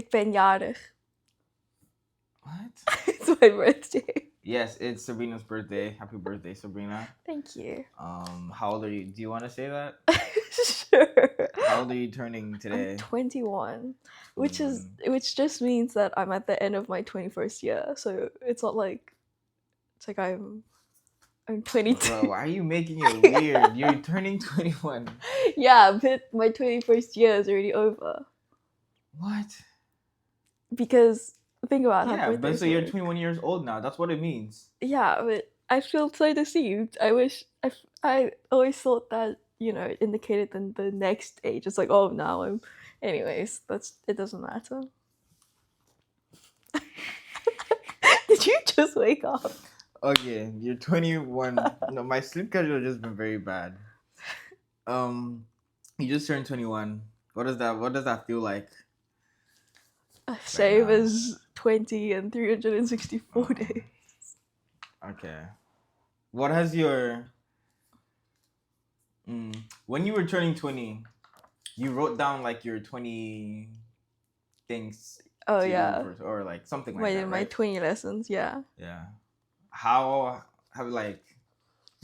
Ik ben jarig. What? It's my birthday. Yes, it's Sabrina's birthday. Happy birthday, Sabrina. Thank you. How old are you? Do you want to say that? Sure. How old are you turning today? I'm 21, 21. which just means that I'm at the end of my 21st year. So it's not like it's like I'm 22. Bro, why are you making it weird? You're turning 21. Yeah, but my 21st year is already over What? because think about how Yeah, but birthdays so you're work. 21 years old now. That's what it means. Yeah, but I feel so deceived. I always thought that it indicated the next age. It's like, oh, now I'm. Anyways, it doesn't matter. Did you just wake up? Okay, you're 21. No, my sleep schedule has just been very bad. You just turned 21. What does that feel like? Same now. as 20 and 364 Oh. days. Okay. What has your when you were turning 20, you wrote down like your 20 things Oh to yeah, or like something like my that, my right? 20 lessons. Yeah. Yeah. How have like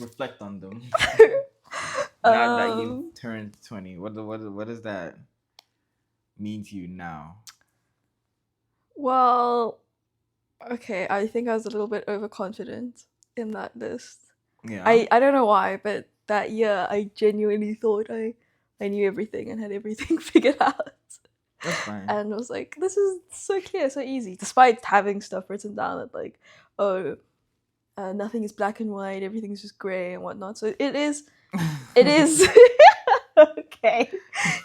reflect on them now that you've um. turned 20? What does that mean to you now? Well, okay. I think I was a little bit overconfident in that list. Yeah. I don't know why, but that year I genuinely thought I knew everything and had everything figured out. That's fine. And I was like, this is so clear, so easy, despite having stuff written down that like, oh, nothing is black and white, everything's just gray and whatnot. So it is okay.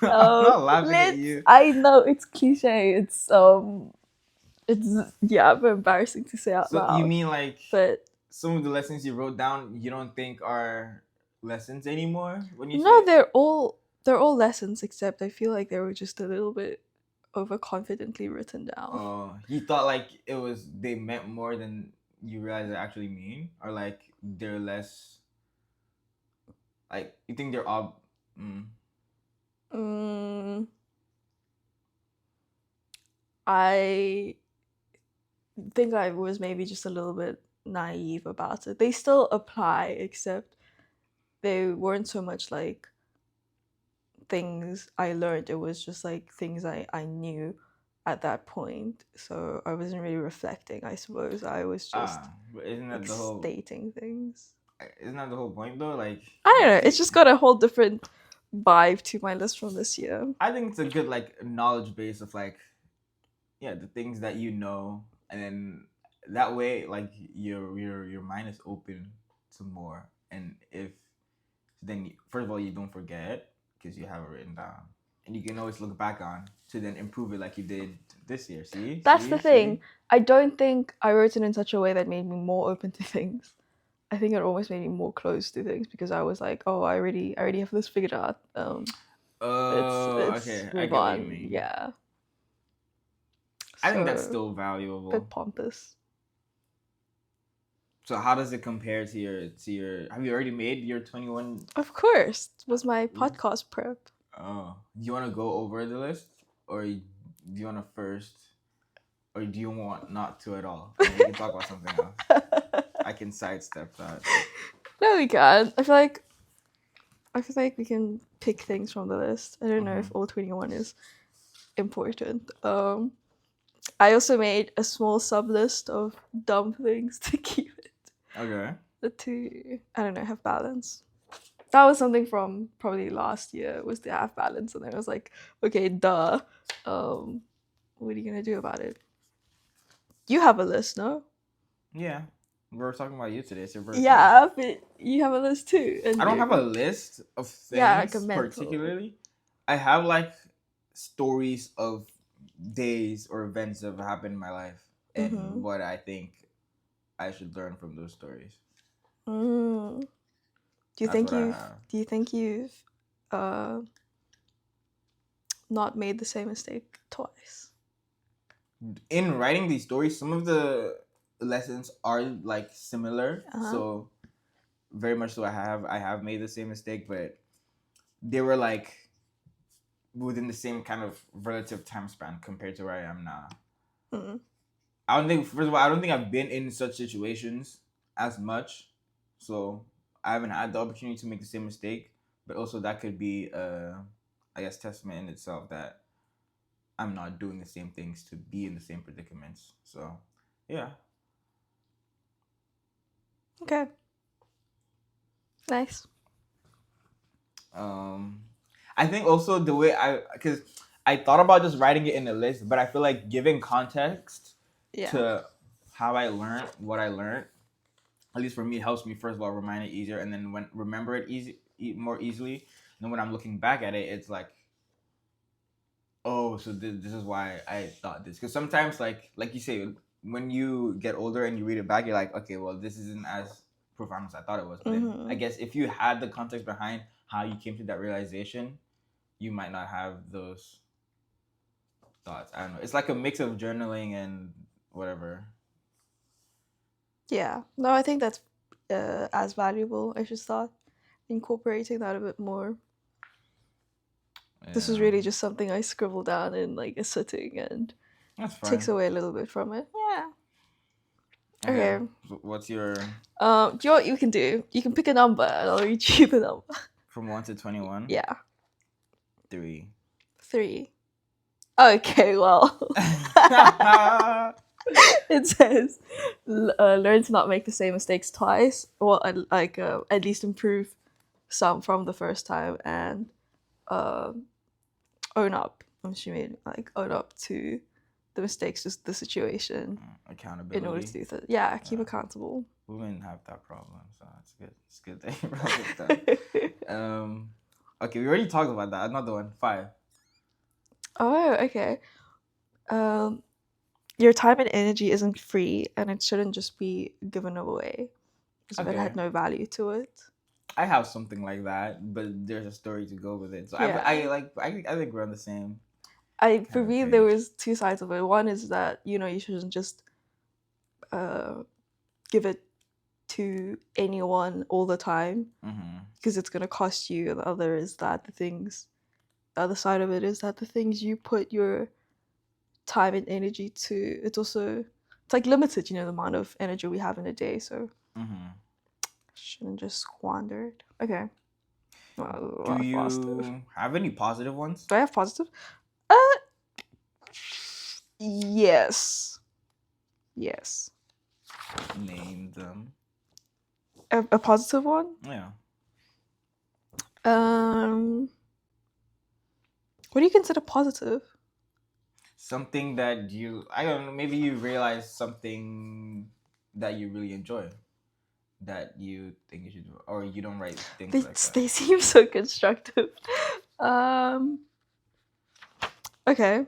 I'm not laughing at Let's. you. I know it's cliche. It's yeah, but embarrassing to say out So you loud. mean like But some of the lessons you wrote down you don't think are lessons anymore when you no, say they're all lessons, except I feel like they were just a little bit overconfidently written down. you thought like it was they meant more than you realize they actually mean, or like they're less like you think they're all Mm, I think I was maybe just a little bit naive about it. They still apply, except they weren't so much like things I learned. It was just like things I knew at that point. So I wasn't really reflecting, I suppose. I was just but isn't that like the whole stating things. isn't that the whole point though? Like I don't know. It's just got a whole different vibe to my list from this year. I think it's a good like knowledge base of like the things that you know, and then that way like your mind is open to more, and if then first of all you don't forget because you have it written down, and you can always look back on to then improve it like you did this year. See, That's the thing. I don't think I wrote it in such a way that made me more open to things. I think it almost made me more closed to things because I was like, oh, I already have this figured out. Let's okay, I move get what you on. mean. Yeah. I think that's So, still a valuable. bit pompous. So how does it compare to your? Have you already made your 21? Of course, it was my podcast prep. Oh, do you want to go over the list, or do you want to first, or do you want not to at all? And we can talk about something else. I can sidestep that. No, we can. I feel like we can pick things from the list. I don't know if all 21 is important. I also made a small sub list of dumb things to keep it. Okay. To I don't know, have balance. That was something from probably last year, was to have balance, and then I was like, okay, duh. What are you gonna do about it? You have a list, no? Yeah, we're talking about you today. It's your birthday. Yeah, but you have a list too. And I don't have a list of things like a mental. particularly. I have like stories of days or events that have happened in my life, and what I think I should learn from those stories. Do you think you've not made the same mistake twice? In writing these stories, some of the lessons are like similar, so very much so I have made the same mistake, but they were like within the same kind of relative time span compared to where I am now. Mm. I don't think, first of all, I don't think I've been in such situations as much, so I haven't had the opportunity to make the same mistake. But also, that could be, I guess, testament in itself that I'm not doing the same things to be in the same predicaments. So, yeah. Okay. Nice. Um, I think also the way because I thought about just writing it in a list, but I feel like giving context Yeah. to how I learned what I learned, at least for me, it helps me first of all remind it easier, and then when remember it more easily. And then when I'm looking back at it, it's like, oh, so this is why I thought this. Because sometimes, like you say, when you get older and you read it back, you're like, okay, well, this isn't as profound as I thought it was. But then I Mm-hmm. guess if you had the context behind how you came to that realization, you might not have those thoughts. I don't know. It's like a mix of journaling and whatever. Yeah. No, I think that's as valuable. I just thought incorporating that a bit more. This was Yeah, really just something I scribbled down in like a sitting and that's takes fine. away a little bit from it. Yeah. Okay, Okay. so what's your Do you know what you can do? You can pick a number and I'll read you the number. from 1 to 21? Yeah. 3. 3. Okay, well. It says learn to not make the same mistakes twice, or at least improve some from the first time, and um own up. I'm assuming like own up to the mistakes, just the situation, in order to Accountability. do that. Yeah, keep Yeah, accountable. women have that problem, so it's good. It's good that you brought it down. Okay, we already talked about that. Another one, 5. Oh, okay. Um, your time and energy isn't free, and it shouldn't just be given away as if it Okay, had no value to it. I have something like that, but there's a story to go with it. So I Yeah. like I think we're on the same For kind of me, there page. was two sides of it. One is that you shouldn't just uh, give it to anyone all the time Mm-hmm. because it's gonna cost you. The other is that the other side of it is that the things you put your time and energy to, it's like limited. The amount of energy we have in a day, so Mm-hmm. shouldn't just squander it. Okay, well, a Do lot of positive. you have any positive ones? Do I have positive? Uh, yes, yes. Name them. A positive one. Yeah. Um, what do you consider positive? Something that I don't know, maybe you realize something that you really enjoy that you think you should do, or you don't write things They like that. they seem so constructive. Um, okay.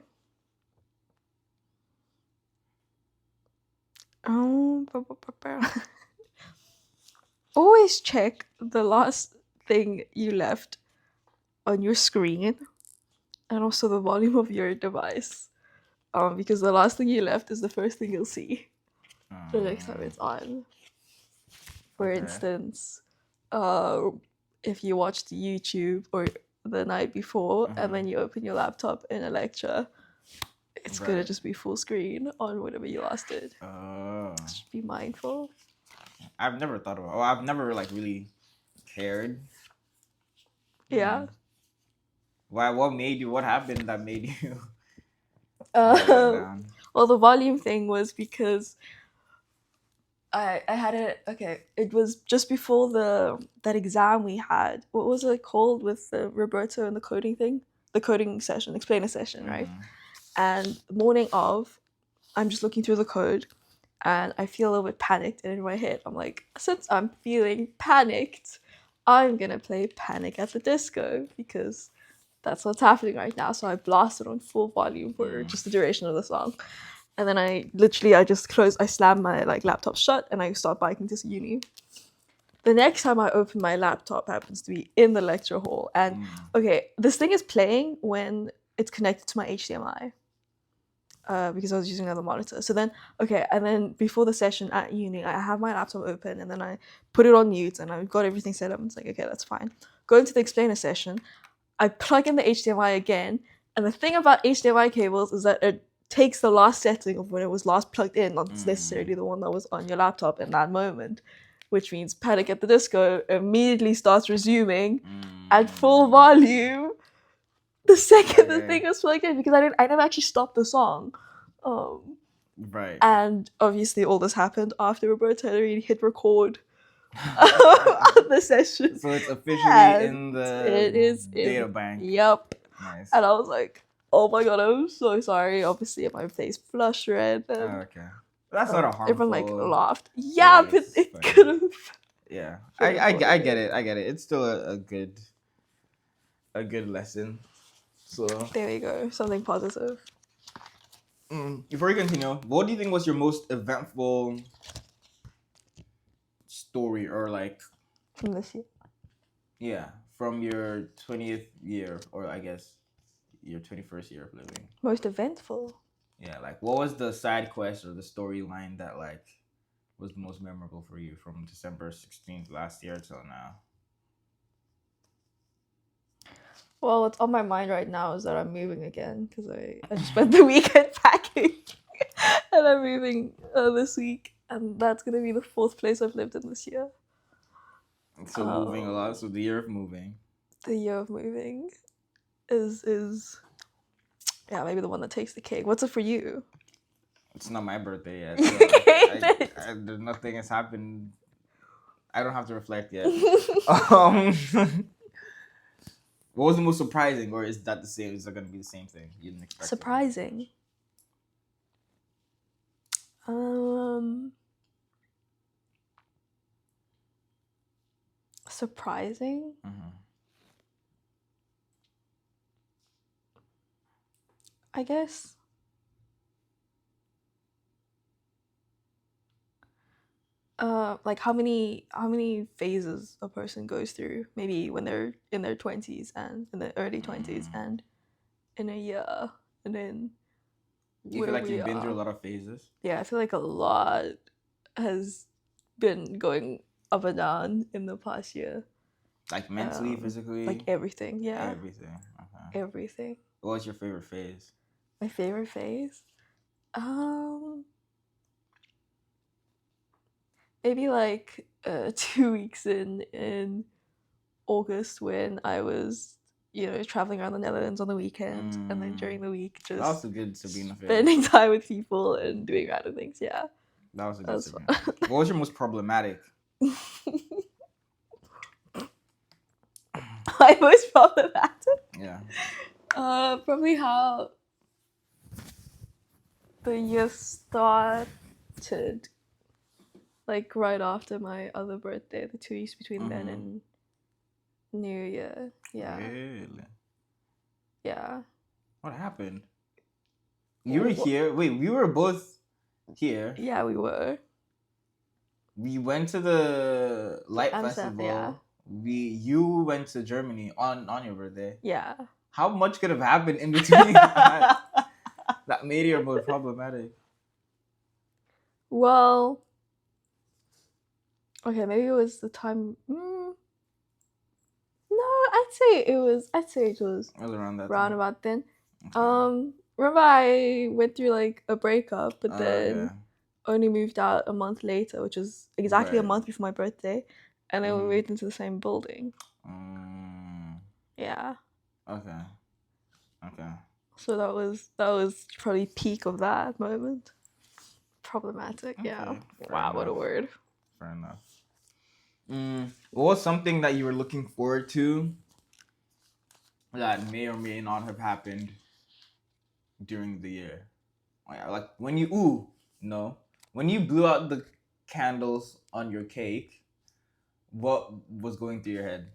Always check the last thing you left on your screen and also the volume of your device. Because the last thing you left is the first thing you'll see the next time Um, it's on. For okay. instance, uh, if you watched YouTube or the night before and then Mm-hmm. you open your laptop in a lecture, it's gonna Right. just be full screen on whatever you last did. Uh, Just be mindful. I've never thought about. Oh, I've never like really cared. Yeah. Hmm. Why? What made you? What happened that made you write that Um, down? well, the volume thing was because I had it. Okay, it was just before that exam we had. What was it called with Roberto and the coding thing? The coding session, explainer session, right? Mm-hmm. And the morning of, I'm just looking through the code, and I feel a little bit panicked. And in my head, I'm like, since I'm feeling panicked, I'm gonna play Panic at the Disco because that's what's happening right now. So I blasted on full volume for Mm. just the duration of the song. And then I slammed my like laptop shut and I start biking to uni. The next time I open my laptop happens to be in the lecture hall. And Mm. okay, this thing is playing when it's connected to my HDMI. Because I was using another monitor. So then, okay, and then before the session at uni, I have my laptop open and then I put it on mute and I got everything set up. And it's like, okay, that's fine. Go into the explainer session. I plug in the HDMI again, and the thing about HDMI cables is that it takes the last setting of when it was last plugged in, not necessarily the one that was on your laptop in that moment, which means Panic at the Disco immediately starts resuming at full volume the second the thing is plugged in, because I never actually stopped the song. Right. And obviously all this happened after Roberto had already hit record on the session. So it's officially And in the it is data bank. Yep. Nice. And I was like, oh my god, I'm so sorry. Obviously my face flushed red. And, okay. That's not a harmful. Everyone like laughed. Yeah, but it could have. Yeah, I get it. I get it. It's still a good lesson. So there we go. Something positive. Before we continue, what do you think was your most eventful story, or like from this year? Yeah, from your 20th year, or I guess your 21st year of living. Most eventful? Yeah, like what was the side quest or the storyline that like was most memorable for you from December 16th last year till now? Well, what's on my mind right now is that I'm moving again, because I just spent the weekend packing and I'm moving this week, and that's going to be the 4th place I've lived in this year. So moving a lot, so the year of moving. The year of moving is yeah, maybe the one that takes the cake. What's it for you? It's not my birthday yet. So nothing has happened. I don't have to reflect yet. What was the most surprising, or is that the same? Is that going to be the same thing? You didn't expect surprising. Surprising. I guess. Like how many phases a person goes through, maybe when they're in their 20s and in the early 20s and in a year, and then you feel like you've been through a lot of phases? Yeah, I feel like a lot has been going up and down in the past year. Like mentally, physically? Like everything, yeah. Everything. Okay. Everything. What was your favorite phase? My favorite phase? Maybe like 2 weeks in August, when I was, traveling around the Netherlands on the weekend, and then during the week just that was a good Sabrina phase. Spending time with people and doing random things. Yeah, that was a good Sabrina phase. What was your most problematic? My most problematic? Yeah. Probably how the year started, like right after my other birthday, the 2 weeks between then and New Year. Yeah. Really? Yeah. What happened? You were here? Wait, we were both here. Yeah, we were. We went to the Light Festival. Yeah. You went to Germany on your birthday. Yeah. How much could have happened in between that made it more problematic? Well, okay, maybe it was the time. No, I'd say it was around that time. About then. Okay. Remember I went through like a breakup, but then only moved out a month later, which was exactly a month before my birthday, and then we moved into the same building. Yeah. Okay. So that was probably peak of that moment. Problematic. Okay. Yeah. Wow, what a word. Fair enough. What was something that you were looking forward to that may or may not have happened during the year? Like when you blew out the candles on your cake, what was going through your head?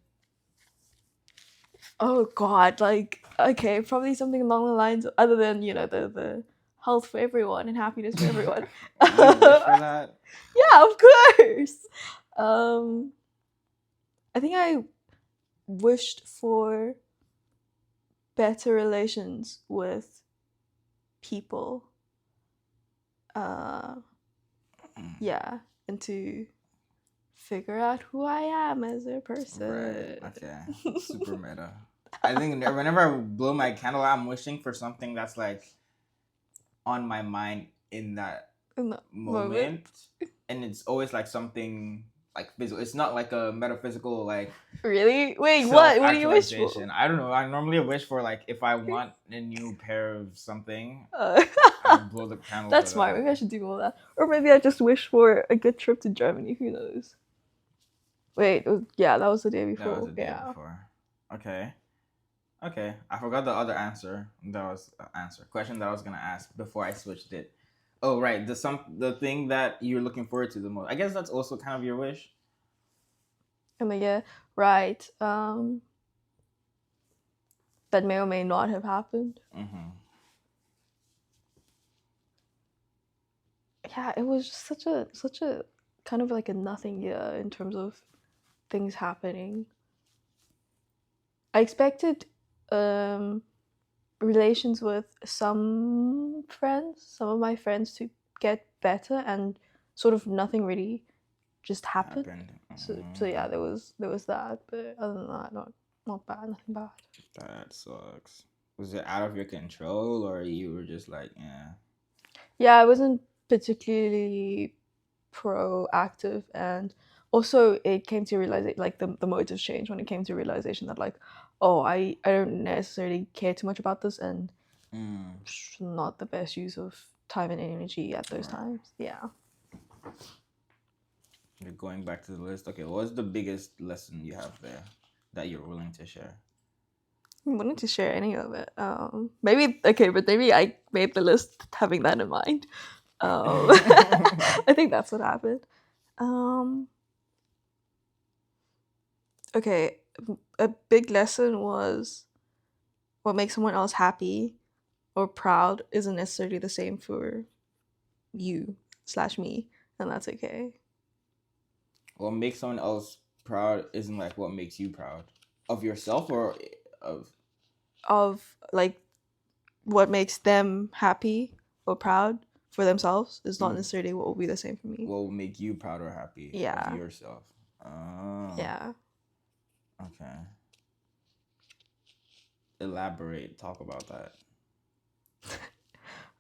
Oh God, like, okay, probably something along the lines of, other than, the health for everyone and happiness for everyone. You wish for that? Yeah, of course. I think I wished for better relations with people. Yeah, and to figure out who I am as a person. Right. Okay. Super meta. I think whenever I blow my candle, I'm wishing for something that's like on my mind in that In that moment. moment, and it's always like something like physical. It's not like a metaphysical like Really? Wait, self what? What do you wish for? actualization. I don't know. I normally wish for like if I want a new pair of something, Uh, I blow the candle for that's smart. Maybe I that. should do more of that. Or maybe I just wish for a good trip to Germany. Who knows? Wait, yeah, that was the day That was before. the day Yeah. before. Okay. Okay. I forgot the other answer. That was answer question that I was gonna ask before I switched it. Oh right, the thing that you're looking forward to the most. I guess that's also kind of your wish. And then, yeah, right. That may or may not have happened. Mm-hmm. Yeah, it was just such a kind of like a nothing year in terms of things happening. I expected um relations with some of my friends to get better, and sort of nothing really just happened. Happened. So yeah, there was that, but other than that, not bad, nothing bad. That sucks. Was it out of your control, or you were just like, yeah? Yeah, I wasn't particularly proactive, and also it came to realize it, like the motives changed when it came to realization that like, oh, I don't necessarily care too much about this, and Mm, not the best use of time and energy at those right. times. Yeah. You're going back to the list. Okay, what's the biggest lesson you have there that you're willing to share? I wanted to share any of it. Maybe okay, but maybe I made the list having that in mind. I think that's what happened. Um, okay, a big lesson was what makes someone else happy or proud isn't necessarily the same for you slash me, and that's okay. What makes someone else proud isn't like what makes you proud of yourself or of Of like what makes them happy or proud for themselves is not mm, necessarily what will be the same for me. what will make you proud or happy of Yeah, yourself. Oh, yeah. okay. Elaborate. Talk about that.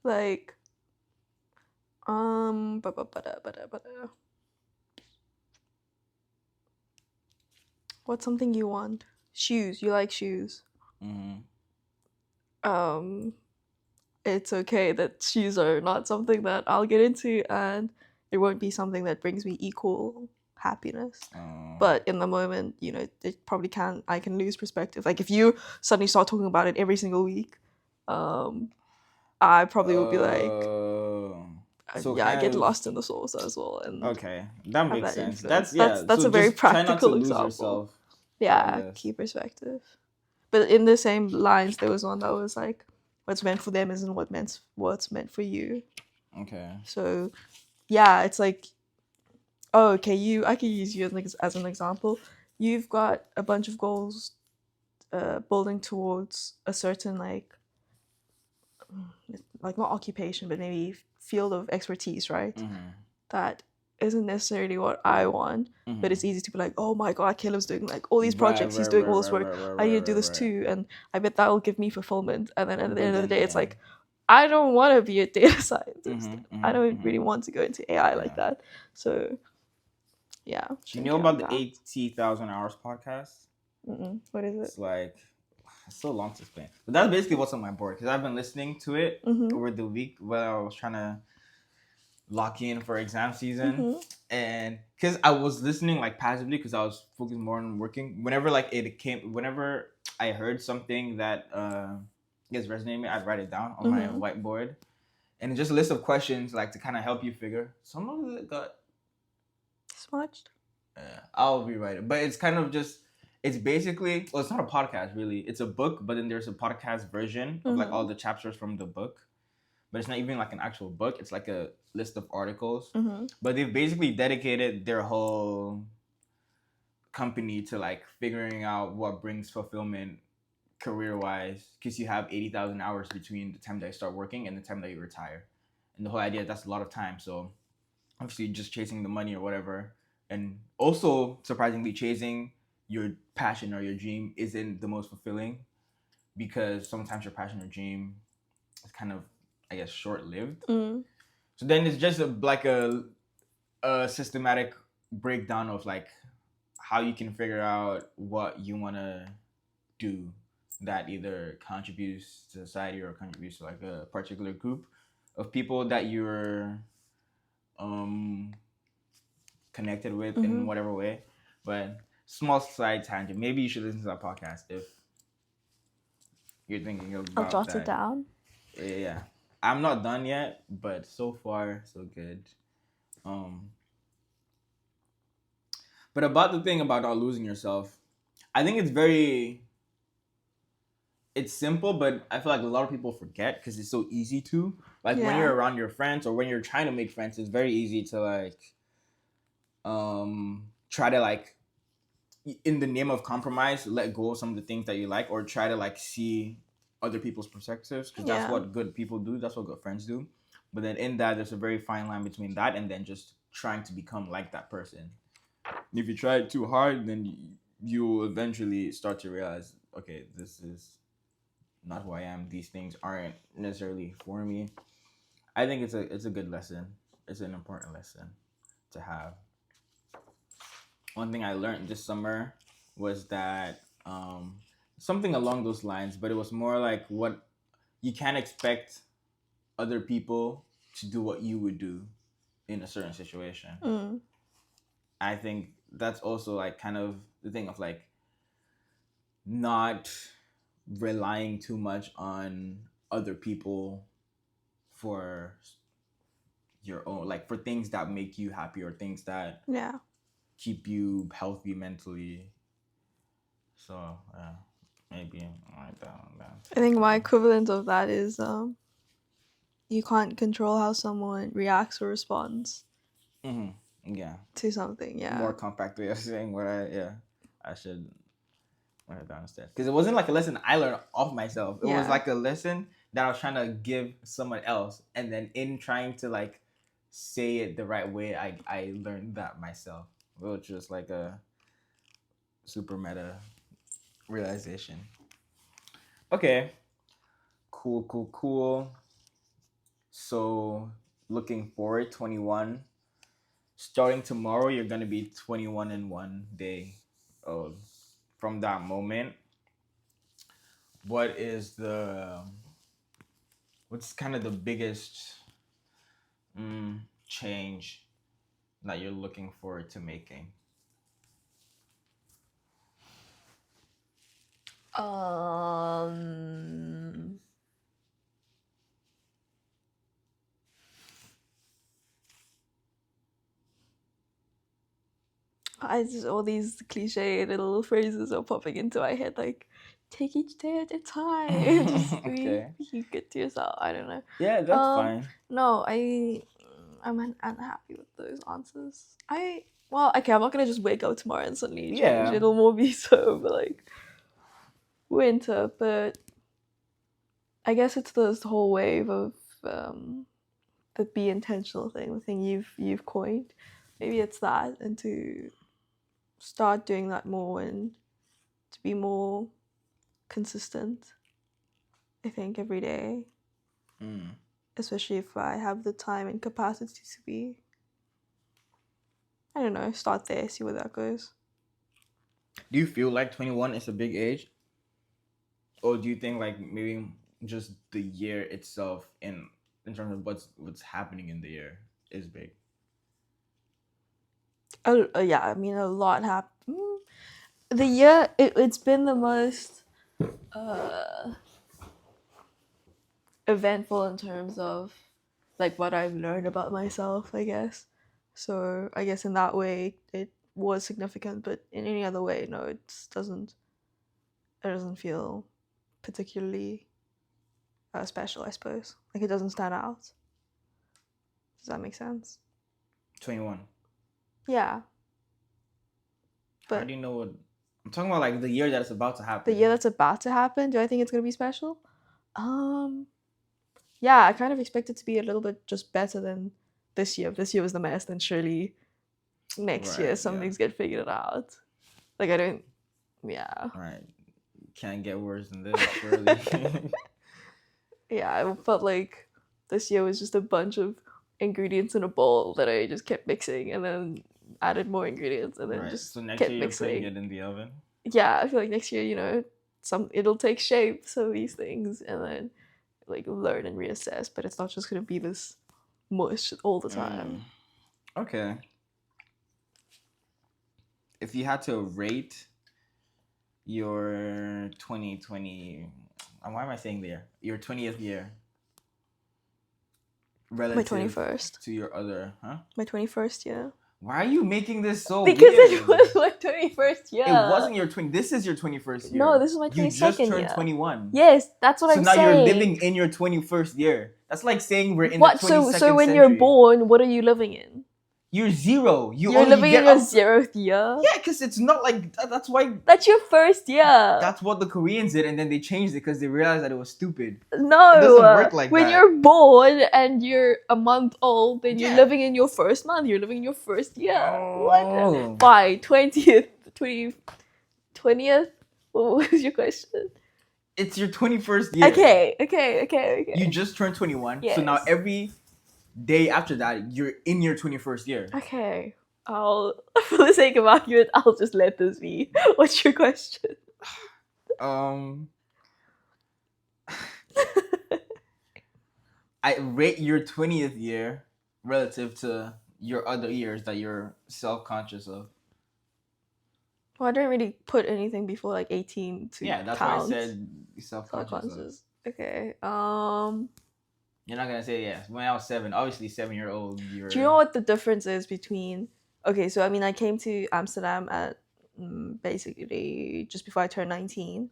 Like, ba-da. What's something you want? Shoes. You like shoes. Mm-hmm. Um, it's okay that shoes are not something that I'll get into, and it won't be something that brings me equal happiness. Oh. But in the moment, it probably can. I can lose perspective. Like if you suddenly start talking about it every single week, um, I probably would be like, Oh. So yeah, I kind get of lost in the sauce as well, and okay. That have makes that sense. influence. That's That's yeah. that's So a very just try not to practical lose example. yourself. I Yeah, guess. key perspective. But in the same lines, there was one that was like, "What's meant for them isn't what's meant for you." Okay. So yeah, it's like, oh, okay, I can use you as an example. You've got a bunch of goals, building towards a certain like not occupation, but maybe field of expertise, right? Mm-hmm. That isn't necessarily what I want, but Mm-hmm. it's easy to be like, oh my god, Caleb's doing like all these Right, projects, he's right, doing right, all this right, work. right, right, I need right, to do right, this right. too, and I bet that will give me fulfillment. And then at the But end of the then day, it's yeah. like, I don't want to be a data scientist. Mm-hmm, I mm-hmm, don't mm-hmm. really want to go into AI like Yeah. that. So yeah, Do you know thinking of about the that. 80,000 hours podcast? What is it? It's like it's so long to explain, but that's basically what's on my board because I've been listening to it Mm-hmm. over the week while I was trying to lock in for exam season, Mm-hmm. and because I was listening like passively because I was focused more on working. Whenever I heard something that gets resonated me, I'd write it down on my Mm-hmm. whiteboard, and just a list of questions like to kind of help you figure. Some of it got Smudged. I'll rewrite it. But it's kind of just it's basically well, it's not a podcast really. It's a book, but then there's a podcast version of like all Mm-hmm. the chapters from the book. But it's not even like an actual book. It's like a list of articles. Mm-hmm. But they've basically dedicated their whole company to like figuring out what brings fulfillment career wise because you have 80,000 hours between the time that you start working and the time that you retire. And the whole idea that's a lot of time. So obviously just chasing the money or whatever, and also surprisingly chasing your passion or your dream isn't the most fulfilling. because sometimes your passion or dream is kind of, I guess, short lived. Mm. So then it's just like a systematic breakdown of like how you can figure out what you want to do that either contributes to society or contributes to like a particular group of people that you're um connected with in Mm-hmm. whatever way. But small side tangent, maybe you should listen to that podcast if you're thinking I'll about jot it that. down. Yeah, I'm not done yet, but so far so good. um but about the thing about not losing yourself, I think it's simple, but I feel like a lot of people forget because it's so easy to, like, when Yeah. you're around your friends or when you're trying to make friends, it's very easy to like try to like in the name of compromise let go of some of the things that you like, or try to like see other people's perspectives, because that's Yeah. what good people do, that's what good friends do. But then in that, there's a very fine line between that and then just trying to become like that person. And if you try it too hard, then you will eventually start to realize, okay, this is not who I am. These things aren't necessarily for me. I think it's a good lesson. It's an important lesson to have. One thing I learned this summer was that something along those lines, but it was more like what you can't expect other people to do what you would do in a certain situation. Mm. I think that's also like kind of the thing of like not relying too much on other people for your own, like for things that make you happy or things that Yeah. keep you healthy mentally. So maybe write that one down I think my too. equivalent of that is you can't control how someone reacts or responds Yeah, to something. Yeah. more compact way of saying what I should write it down instead, because it wasn't like a lesson I learned off myself. It was Yeah. like a lesson that I was trying to give someone else, and then in trying to like say it the right way, I learned that myself, which was like a super meta realization. Okay, cool. So looking forward, 21. Starting tomorrow, you're gonna be 21 in one day. Oh, from that moment, what is the what's kind of the biggest change that you're looking forward to making? Um. I just all these cliche little phrases are popping into my head, like take each day at a time. Just Okay. be good to yourself. I don't know. Yeah, that's fine. No, I'm unhappy with those answers. Well, okay, I'm not gonna just wake up tomorrow and suddenly change. Yeah. It'll more be so, but like winter. But I guess it's this whole wave of the be intentional thing, the thing you've coined. Maybe it's that, and to start doing that more and to be more consistent. I think every day, Mm. especially if I have the time and capacity to be. I don't know. Start there, see where that goes. Do you feel like 21 is a big age? Or do you think like maybe just the year itself in terms of what's happening in the year is big? Oh, yeah. I mean, a lot happened. The year it's been the most uh, eventful in terms of like what I've learned about myself, I guess. So I guess in that way it was significant, but in any other way, no, doesn't. It doesn't feel particularly special, I suppose. Like it doesn't stand out. Does that make sense? 21. Yeah, How but do you know what I'm talking about, like the year that it's about to the happen? year that's about to happen, do I think it's gonna be special? Um, yeah, I kind of expect it to be a little bit just better than this year. If this year was the mess, then surely next year Right, yeah. something's get figured out. Like I don't. Yeah. Right. can't get worse than this, surely. Yeah, I felt like this year was just a bunch of ingredients in a bowl that I just kept mixing and then added more ingredients and then Right. just So next kept year you're putting mixing. it in the oven. Yeah, I feel like next year, it'll take shape, some of these things, and then like learn and reassess. But it's not just gonna be this mush all the time. Okay. If you had to rate your 2020, why am I saying there? Your 20th year My relative 21st. to your other, huh? My 21st year. Why are you making this so Because weird? it was my 21st year. It wasn't your 20. This is your 21st year. No, this is my 22nd You just turned year. 21. Yes, that's what So I'm now saying. you're living in your 21st year. That's like saying we're in What? the 22nd So when century. you're born, what are you living in? You're zero. You're living in your 0th year? Yeah, because it's not like that's why. That's your first year. That's what the Koreans did, and then they changed it because they realized that it was stupid. No, it doesn't work like when that. you're born and you're a month old, then you're Yeah. living in your first month. You're living in your first year. Oh. What? Fine, 20th. What was your question? It's your 21st year. Okay. You just turned 21, Yes. so now every day after that, you're in your 21st year. Okay. For the sake of argument, I'll just let this be. What's your question? I rate your 20th year relative to your other years that you're self-conscious of. Well, I don't really put anything before like 18 to that's count. why I said self-conscious. Okay. You're not gonna say yes. When I was 7, obviously 7-year-old. Do you know what the difference is between? Okay, so I mean, I came to Amsterdam at basically just before I turned 19,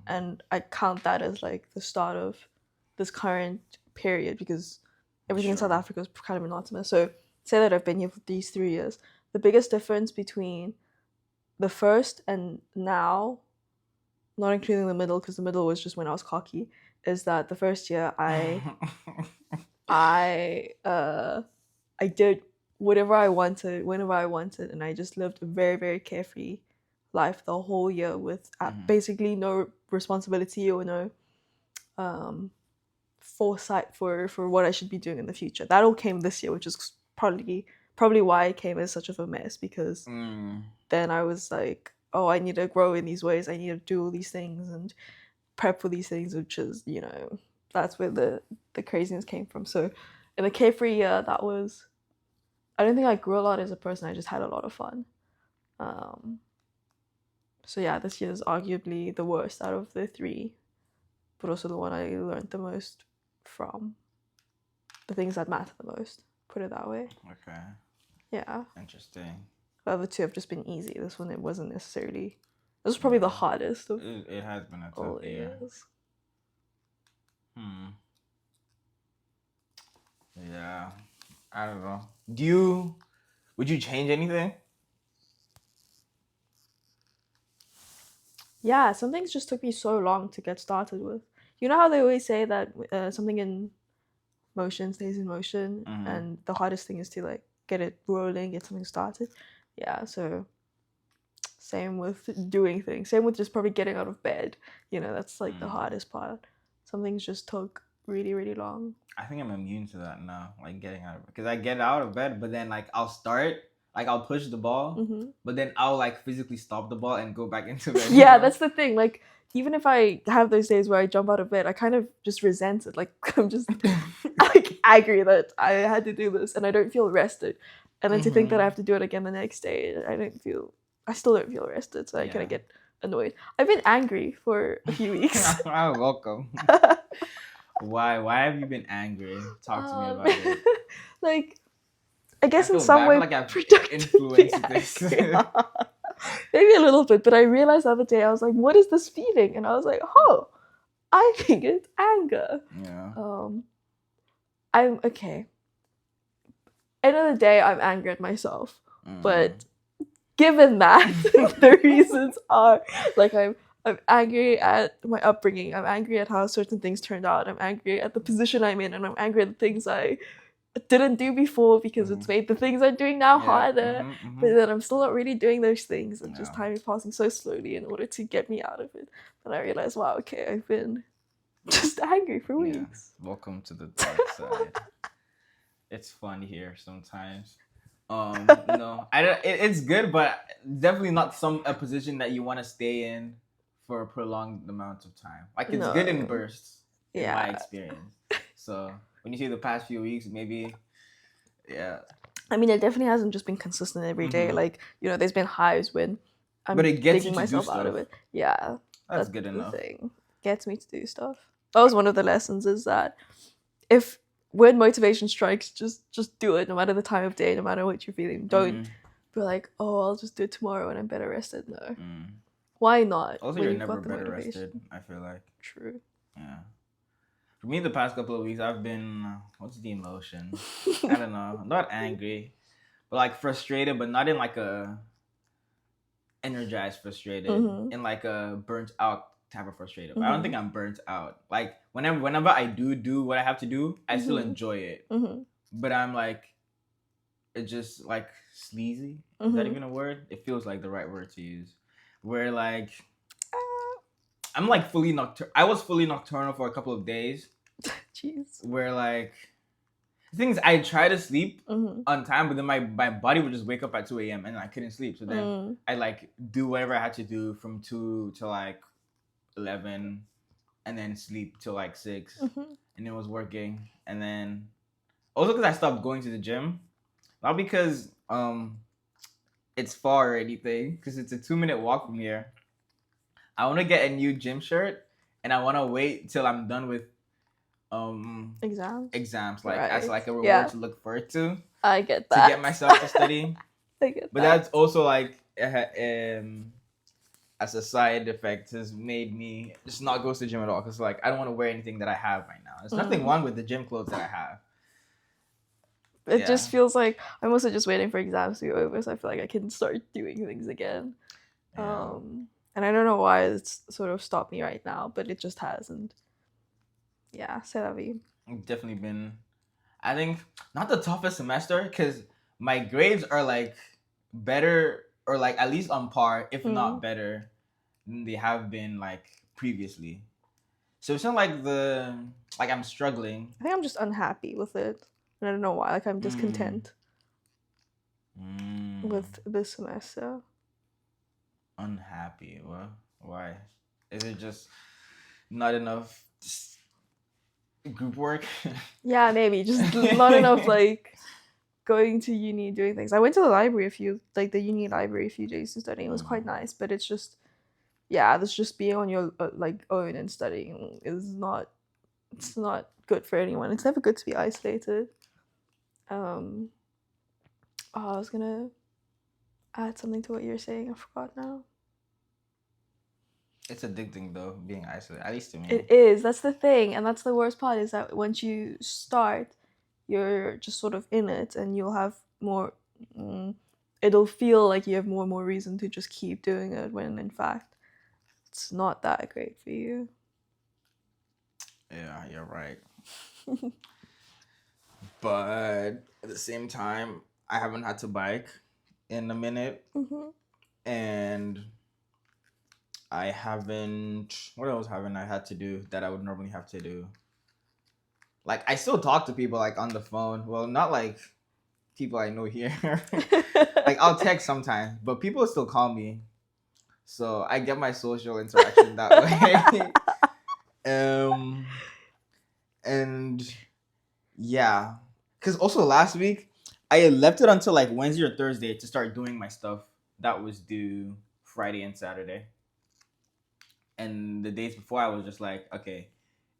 and I count that as like the start of this current period because everything in South Africa is kind of monotonous. So say that I've been here for these 3 years. The biggest difference between the first and now, not including the middle because the middle was just when I was cocky, is that the first year I did whatever I wanted, whenever I wanted, and I just lived a very, very carefree life the whole year with basically no responsibility or no foresight for what I should be doing in the future. That all came this year, which is probably why it came as such of a mess because then I was like, oh, I need to grow in these ways. I need to do all these things and prep for these things, which is, that's where the craziness came from. So in the carefree year, I don't think I grew a lot as a person. I just had a lot of fun. So yeah, this year is arguably the worst out of the 3, but also the one I learned the most from. The things that matter the most, put it that way. Okay. Yeah. Interesting. The other 2 have just been easy. This one, it wasn't necessarily. This was probably the hardest of it has been a all tough year. years. Yeah. I don't know. Would you change anything? Yeah, some things just took me so long to get started with. You know how they always say that something in motion stays in motion, and the hardest thing is to like get it rolling, get something started. Yeah, so same with doing things. Same with just probably getting out of bed. That's like the hardest part. Some things just took really, really long. I think I'm immune to that now, like getting out of bed. Because I get out of bed, but then like I'll start, like I'll push the ball, but then I'll like physically stop the ball and go back into bed. Yeah, that's the thing. Like even if I have those days where I jump out of bed, I kind of just resent it. Like I'm just like angry that I had to do this and I don't feel rested. And then to think that I have to do it again the next day, I still don't feel rested. So I kind of get annoyed. I've been angry for a few weeks. Oh, welcome. Why have you been angry? Talk to me about it. Like, I guess in some way, like I've influenced this. Maybe a little bit, but I realized the other day, I was like, what is this feeling? And I was like, oh, I think it's anger. Yeah. I'm okay. End of the day, I'm angry at myself. But given that, the reasons are like I'm angry at my upbringing. I'm angry at how certain things turned out. I'm angry at the position I'm in, and I'm angry at the things I didn't do before because Mm-hmm. it's made the things I'm doing now Yeah. harder. Mm-hmm. Mm-hmm. But then I'm still not really doing those things, and just Yeah. time is passing so slowly in order to get me out of it. But I realized, wow, okay, I've been just angry for Yeah. weeks. Welcome to the dark side. It's fun here sometimes. No, I don't. It's good, but definitely not a position that you want to stay in for a prolonged amount of time. Like it's good in No. bursts, in my Yeah. experience. So when you see the past few weeks, maybe, yeah. I mean, it definitely hasn't just been consistent every day. Mm-hmm. Like, there's been highs when But I'm it gets you digging to do myself out stuff. of it. Yeah, That's that's good the enough. thing. Gets me to do stuff. That was one of the lessons, is that if when motivation strikes, just do it, no matter the time of day, no matter what you're feeling. Don't Mm-hmm. be like, oh, I'll just do it tomorrow when I'm better rested. No. Mm. Why not Also, when you're you've never got the better rested. motivation? I feel like, True. yeah. For me, the past couple of weeks, I've been what's the emotion? I don't know. Not angry, but like frustrated, but not in like a energized frustrated, Mm-hmm. in like a burnt out type of frustrated. I don't Mm-hmm. think I'm burnt out. Like whenever I do what I have to do, I still Mm-hmm. enjoy it. Mm-hmm. But I'm like, it's just like sleazy. Is that Mm-hmm. even a word? It feels like the right word to use. Where like Ah, I'm like fully nocturnal. I was fully nocturnal for a couple of days. jeez. Where like the thing is, I try to sleep Mm-hmm. on time, but then my body would just wake up at 2 a.m. and I couldn't sleep. So then Mm. I like do whatever I had to do from 2 to like 11, and then sleep till like 6, Mm-hmm. and it was working. And then also because I stopped going to the gym, not because it's far or anything, because it's a 2-minute walk from here. I want to get a new gym shirt, and I want to wait till I'm done with um Exams. exams, like as Right. like a reward Yeah, to look forward I get to get that. myself to study. I get But that. that's also like as a side effect has made me just not go to the gym at all, because like I don't want to wear anything that I have right now. There's nothing Mm. wrong with the gym clothes that I have. It Yeah. just feels like I'm also just waiting for exams to be over, so I feel like I can start doing things again. Yeah. And I don't know why it's sort of stopped me right now, but it just has. And yeah, c'est la vie. It's definitely been, I think, not the toughest semester, because my grades are like better, or like at least on par, if Mm. not better, than they have been like previously. So it's not like I'm struggling. I think I'm just unhappy with it. And I don't know why. Like, I'm Mm. discontent Mm. with this semester. Unhappy. Well, why? Is it just not enough group work? Yeah, maybe. Just not enough, like, going to uni, doing things. I went to the library the uni library a few days to study. It was quite Mm. nice, but it's just, yeah, this just being on your like own and studying is not. It's not good for anyone. It's never good to be isolated. Um, oh, I was gonna add something to what you're saying. I forgot now. It's addicting though, being isolated. At least to me. It is. That's the thing, and that's the worst part. Is that once you start, you're just sort of in it, and you'll have more. Mm, it'll feel like you have more and more reason to just keep doing it, when in fact, it's not that great for you. Yeah, you're right. But at the same time, I haven't had to bike in a minute, Mm-hmm. and I haven't. What else haven't I had to do that I would normally have to do? Like I still talk to people like on the phone. Well, not like people I know here. Like I'll text sometimes, but people still call me, so I get my social interaction that way. um, and yeah, because also last week I left it until like Wednesday or Thursday to start doing my stuff that was due Friday and Saturday. And the days before, I was just like, okay,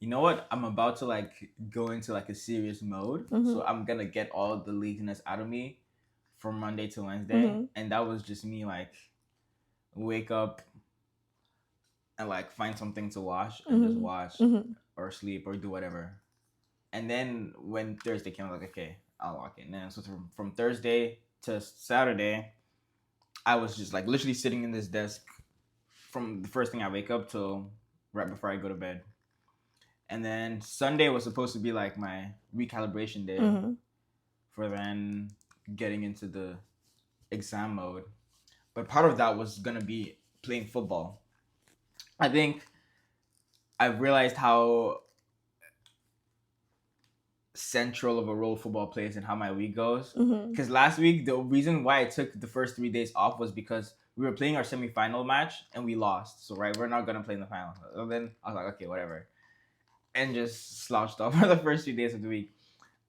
you know what? I'm about to like go into like a serious mode, Mm-hmm. so I'm gonna get all the laziness out of me from Monday to Wednesday, Mm-hmm. and that was just me like wake up and like find something to watch and just watch, Mm-hmm. Mm-hmm. or sleep or do whatever. And then when Thursday came, I was like, okay, I'll walk in. And then so from Thursday to Saturday, I was just like literally sitting in this desk from the first thing I wake up till right before I go to bed. And then Sunday was supposed to be like my recalibration day. Mm-hmm. for then getting into the exam mode. But part of that was gonna be playing football. I think I realized how central of a role football plays in how my week goes. Mm-hmm. Because last week, the reason why I took the first 3 days off was because we were playing our semifinal match and we lost. So right, we're not gonna play in the final. And then I was like, okay, whatever, and just slouched off for the first 3 days of the week.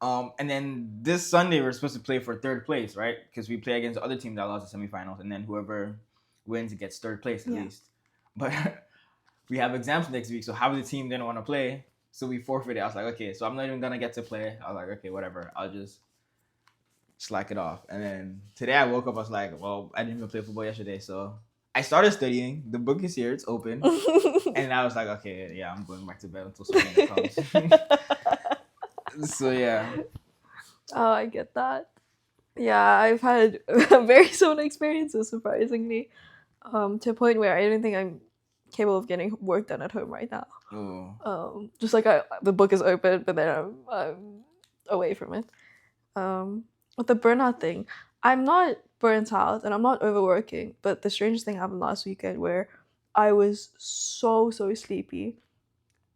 And then this Sunday we're supposed to play for third place, right? Because we play against the other team that lost the semifinals, and then whoever wins gets third place at least. But we have exams next week, so half of the team didn't want to play, so we forfeited. I was like, okay, so I'm not even gonna get to play. I was like, okay, whatever. I'll just slack it off. And then today I woke up. I was like, well, I didn't even play football yesterday, so I started studying. The book is here; it's open. And I was like, okay, yeah, I'm going back to bed until Sabrina comes. So yeah. Oh, I get that. Yeah, I've had very similar experiences, surprisingly, to a point where I don't think I'm capable of getting work done at home right now. Just like the book is open, but then I'm away from it. With the burnout thing, I'm not burnt out and I'm not overworking, but the strangest thing happened last weekend where I was so sleepy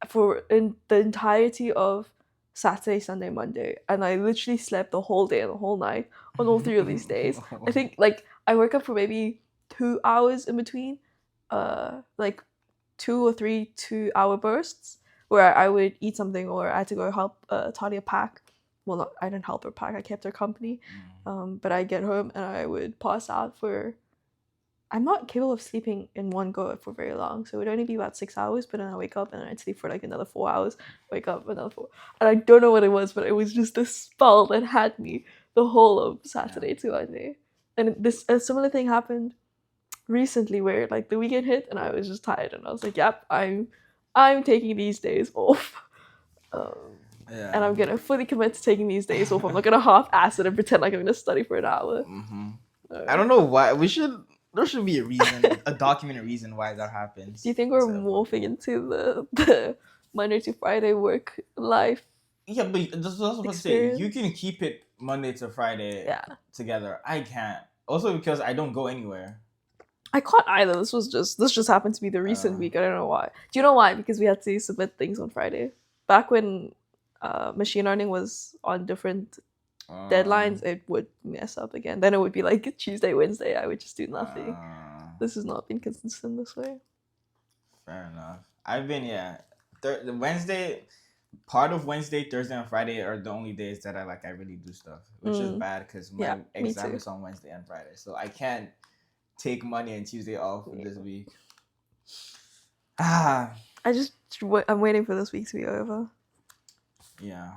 for in the entirety of Saturday, Sunday, Monday, and I literally slept the whole day and the whole night on all three of these days. I think like I woke up for maybe 2 hours in between, like 2 or 3 2-hour bursts where I would eat something or I had to go help Talia pack. Well, not, I didn't help her pack. I kept her company. But I get home and I would pass out for. I'm not capable of sleeping in one go for very long, so it would only be about 6 hours. But then I wake up and I'd sleep for like another 4 hours. Wake up another 4, and I don't know what it was, but it was just this spell that had me the whole of Saturday to Monday. And this a similar thing happened recently where like the weekend hit and I was just tired and I was like, "Yep, I'm taking these days off." And I'm gonna fully commit to taking these days off. I'm not gonna half-ass it and pretend like I'm gonna study for an hour. I don't know why. There should be a reason, a documented reason why that happens. Do you think we're morphing into the Monday to Friday work life? Yeah, but that's what I was about to say. You can keep it Monday to Friday together. I can't. Also because I don't go anywhere. I can't either. This just happened to be the recent week. I don't know why. Do you know why? Because we had to submit things on Friday. Back when machine learning was on different deadlines, it would mess up again. Then it would be like Tuesday, Wednesday. I would just do nothing. This has not been consistent this way. Fair enough. I've been the Wednesday. Part of Wednesday, Thursday, and Friday are the only days that I really do stuff, which is bad because my exam is on Wednesday and Friday, so I can't take Monday and Tuesday off this week. I'm waiting for this week to be over. Yeah.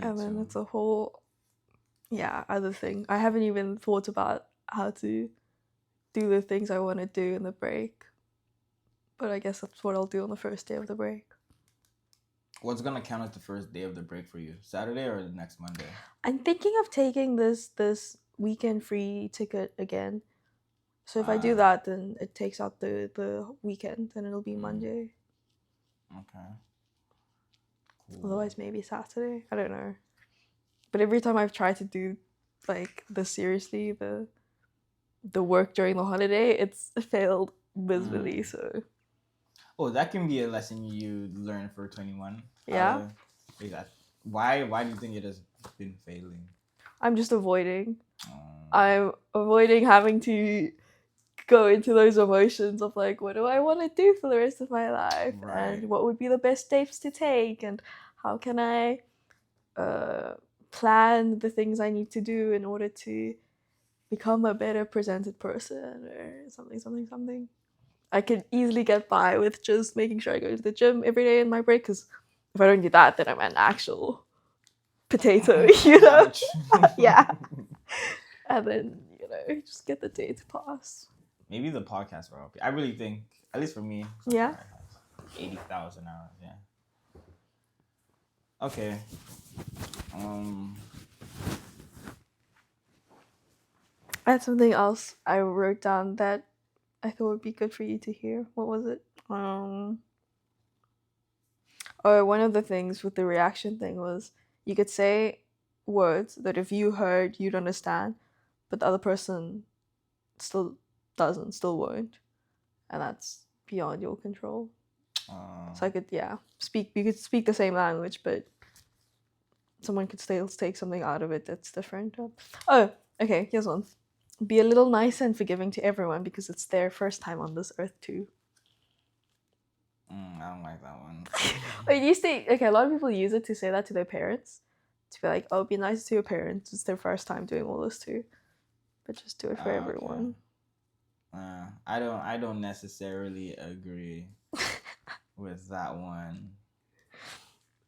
And then it's a whole other thing. I haven't even thought about how to do the things I want to do in the break, but I guess that's what I'll do on the first day of the break. What's gonna count as the first day of the break for you? Saturday or the next Monday? I'm thinking of taking this weekend free ticket again. So if I do that, then it takes out the weekend, and it'll be Monday. Okay. Cool. Otherwise, maybe Saturday. I don't know. But every time I've tried to do like seriously, the work during the holiday, it's failed miserably. So. Oh, that can be a lesson you learn for 21. Yeah. Why do you think it has been failing? I'm just avoiding. I'm avoiding having to go into those emotions of like, what do I want to do for the rest of my life, and what would be the best steps to take, and how can I plan the things I need to do in order to become a better presented person or something. I could easily get by with just making sure I go to the gym every day in my break, because if I don't do that, then I'm an actual potato, you know? Yeah. And then, just get the day to pass. Maybe the podcast will help you. I really think, at least for me, 80,000 hours, yeah. Okay. I had something else I wrote down that I thought would be good for you to hear. What was it? One of the things with the reaction thing was you could say words that if you heard, you'd understand, but the other person still doesn't, still won't, and that's beyond your control. So I could, speak. You could speak the same language, but someone could still take something out of it that's different. Oh, okay. Here's one. Be a little nicer and forgiving to everyone because it's their first time on this earth too. I don't like that one. Wait, you say okay? A lot of people use it to say that to their parents, to be like, "Oh, be nice to your parents. It's their first time doing all this too." But just do it for everyone. I don't necessarily agree with that one.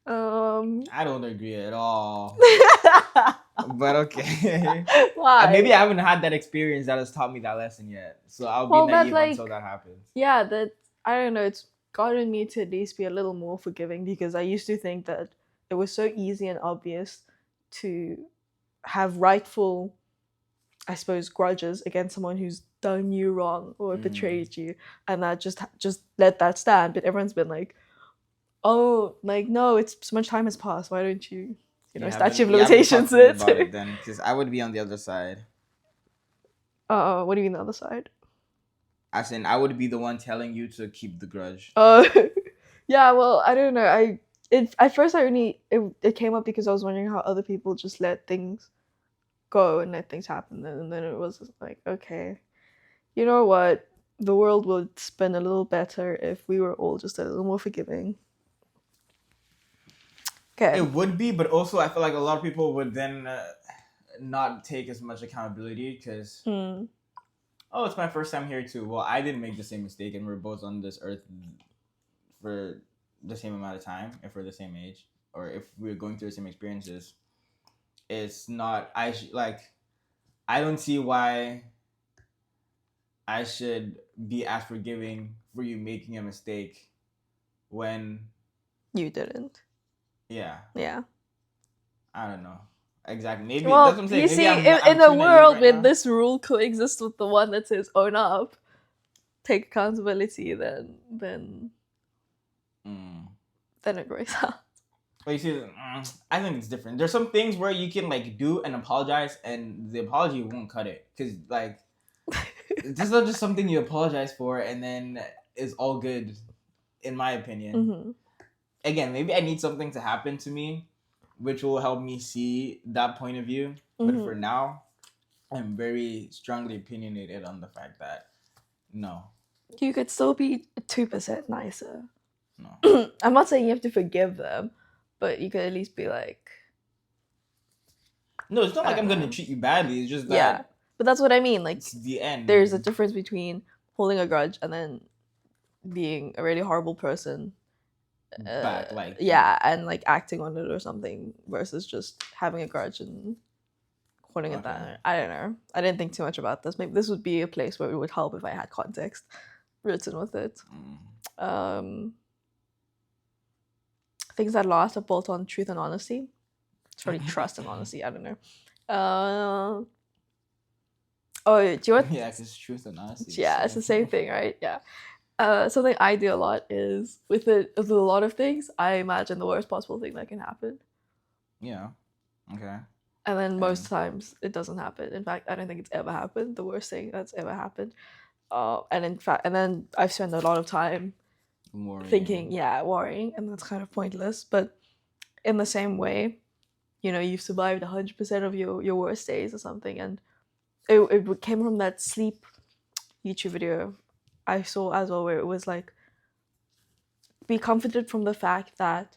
I don't agree at all. But okay. Why? Maybe I haven't had that experience that has taught me that lesson yet. So I'll be naive until that happens. Yeah, that I don't know. It's gotten me to at least be a little more forgiving because I used to think that it was so easy and obvious to have rightful, I suppose, grudges against someone who's done you wrong or betrayed you, and that just let that stand. But everyone's been like, "Oh, like no, it's so much time has passed. Why don't you, statute of limitations it?" About it then, because I would be on the other side. What do you mean the other side? As in, I would be the one telling you to keep the grudge. Oh, yeah. Well, I don't know. At first it came up because I was wondering how other people just let things go and let things happen, and then it was like, okay, you know what? The world would spin a little better if we were all just a little more forgiving. Okay. It would be, but also I feel like a lot of people would then not take as much accountability because, oh, it's my first time here too. Well, I didn't make the same mistake, and we're both on this earth for the same amount of time, if we're the same age, or if we're going through the same experiences. It's not. I don't see why I should be as forgiving for you making a mistake when you didn't. Yeah. Yeah. I don't know. Exactly. Maybe well, that's what I'm saying. You Maybe see, I'm in a world right where now. this rule coexists with the one that says own up, take accountability, then it works out. But you see, I think it's different. There's some things where you can like do and apologize, and the apology won't cut it because like this is not just something you apologize for and then it's all good, in my opinion. Again, maybe I need something to happen to me, which will help me see that point of view. But for now, I'm very strongly opinionated on the fact that no, you could still be 2% nicer. No. I'm not saying you have to forgive them, but you could at least be like, no, it's not like I'm gonna treat you badly. It's just that. Yeah, but that's what I mean. Like, it's the end. There's a difference between holding a grudge and then being a really horrible person. Back, like and like acting on it or something versus just having a grudge and holding it down. I don't know. I didn't think too much about this. Maybe this would be a place where it would help if I had context written with it. Things that last are built on truth and honesty. It's really trust and honesty. I don't know. Do you want? Yeah, because truth and honesty. Yeah, it's the same thing, right? Yeah. Something I do a lot is with a lot of things, I imagine the worst possible thing that can happen. Yeah. Okay. And then most times it doesn't happen. In fact, I don't think it's ever happened. The worst thing that's ever happened. And then I've spent a lot of time worrying, and that's kind of pointless. But in the same way, you've survived 100% of your worst days or something, and it came from that sleep YouTube video I saw as well, where it was like, be comforted from the fact that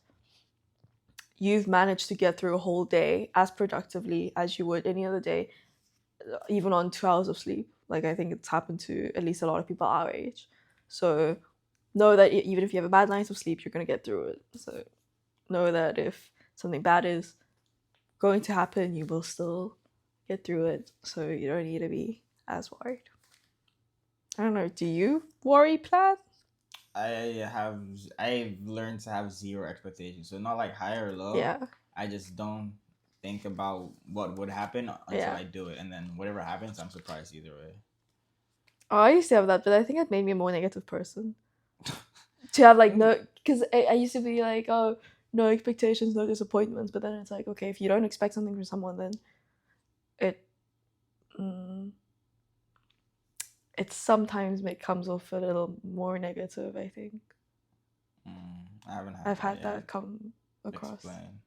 you've managed to get through a whole day as productively as you would any other day, even on 2 hours of sleep. Like, I think it's happened to at least a lot of people our age. So know that even if you have a bad night of sleep, you're going to get through it. So know that if something bad is going to happen, you will still get through it. So you don't need to be as worried. I don't know. Do you worry, Plaid? I've learned to have zero expectations. So not like high or low. Yeah. I just don't think about what would happen until I do it, and then whatever happens, I'm surprised either way. Oh, I used to have that, but I think it made me a more negative person. To have like no, because I used to be like, oh, no expectations, no disappointments. But then it's like, okay, if you don't expect something from someone, then it mm, it sometimes comes off a little more negative. I think I haven't had I've that had yet. that come across. Explain.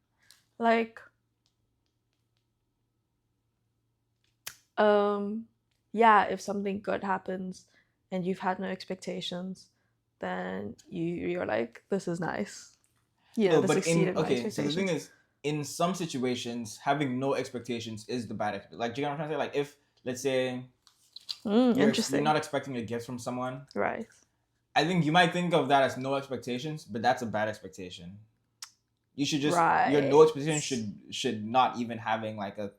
Like, um, yeah, if something good happens and you've had no expectations, then you're like, this is nice. You know, No, this but in exceeded my okay, so the thing expectations. is, in some situations, having no expectations is the bad. Like, do you know what I'm trying to say? Like, if let's say you're Interesting. not expecting a gift from someone, Right. I think you might think of that as no expectations, but that's a bad expectation. You should just your no Right. expectation should not even having like a like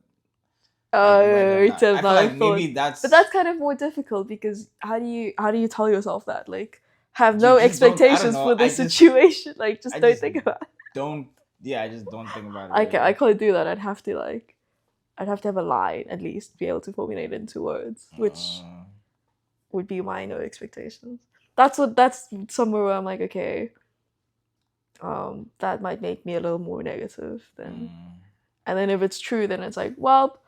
whether Oh, or it's not. a I feel bad like thought. maybe But that's that's kind of more difficult because how do you tell yourself that? Like, have you no just don't. I don't expectations know. for this situation. Like, I just don't just think about it. don't. Yeah, I just don't think about it I really. can't do that. I'd have to have a line at least, be able to formulate it into words, which Uh, would be my no expectations. That's somewhere where I'm like, okay, that might make me a little more negative than. mm. And then if it's true, then it's like, well,